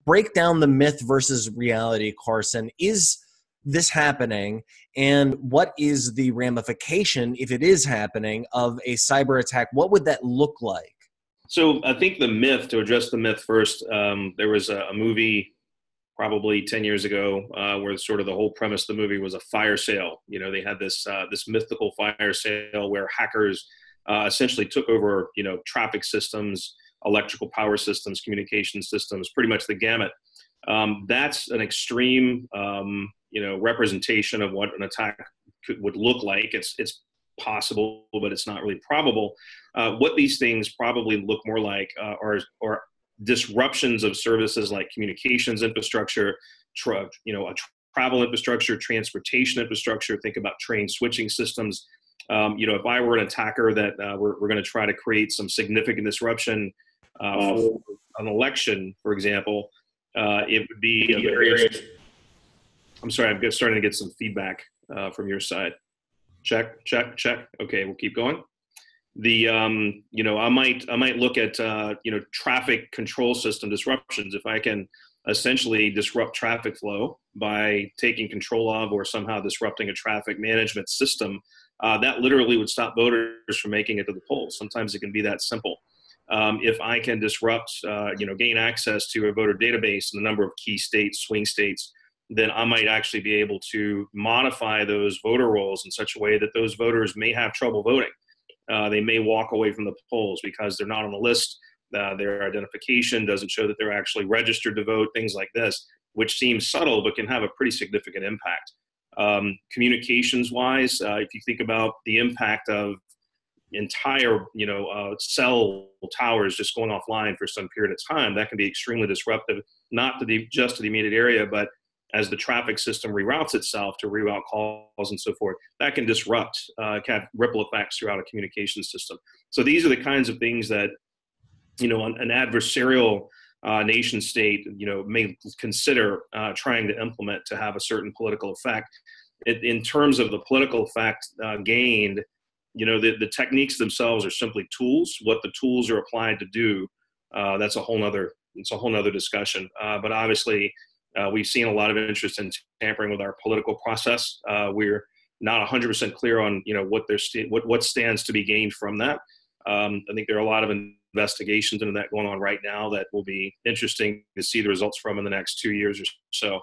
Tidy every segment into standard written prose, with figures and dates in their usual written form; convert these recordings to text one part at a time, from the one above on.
break down the myth versus reality, Carson. Is this happening? And what is the ramification, if it is happening, of a cyber attack? What would that look like? So I think the myth, to address the myth first, there was a movie probably 10 years ago where sort of the whole premise of the movie was a fire sale. You know, they had this mythical fire sale where hackers essentially took over, traffic systems, electrical power systems, communication systems, pretty much the gamut. That's an extreme, representation of what an attack would look like. It's possible, but it's not really probable. What these things probably look more like are disruptions of services like communications infrastructure, travel infrastructure, transportation infrastructure. Think about train switching systems. If I were an attacker that we're going to try to create some significant disruption for an election, for example, it would be a very. I'm sorry, I'm starting to get some feedback from your side. Check. Okay, we'll keep going. I might look at traffic control system disruptions. If I can essentially disrupt traffic flow by taking control of or somehow disrupting a traffic management system, that literally would stop voters from making it to the polls. Sometimes it can be that simple. If I can disrupt, gain access to a voter database in a number of key states, swing states, then I might actually be able to modify those voter rolls in such a way that those voters may have trouble voting. They may walk away from the polls because they're not on the list. Their identification doesn't show that they're actually registered to vote, things like this, which seems subtle but can have a pretty significant impact. Communications-wise, if you think about the impact of entire, cell towers just going offline for some period of time, that can be extremely disruptive, not just to the immediate area, but as the traffic system reroutes itself to reroute calls and so forth, that can disrupt, can have ripple effects throughout a communication system. So these are the kinds of things that, an adversarial nation state, may consider trying to implement to have a certain political effect. In terms of the political effect gained, the techniques themselves are simply tools. What the tools are applied to do, that's a whole nother discussion. But obviously, we've seen a lot of interest in tampering with our political process. We're not 100% clear on what stands to be gained from that. I think there are a lot of investigations into that going on right now that will be interesting to see the results from in the next 2 years or so.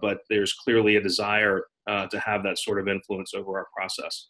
But there's clearly a desire to have that sort of influence over our process.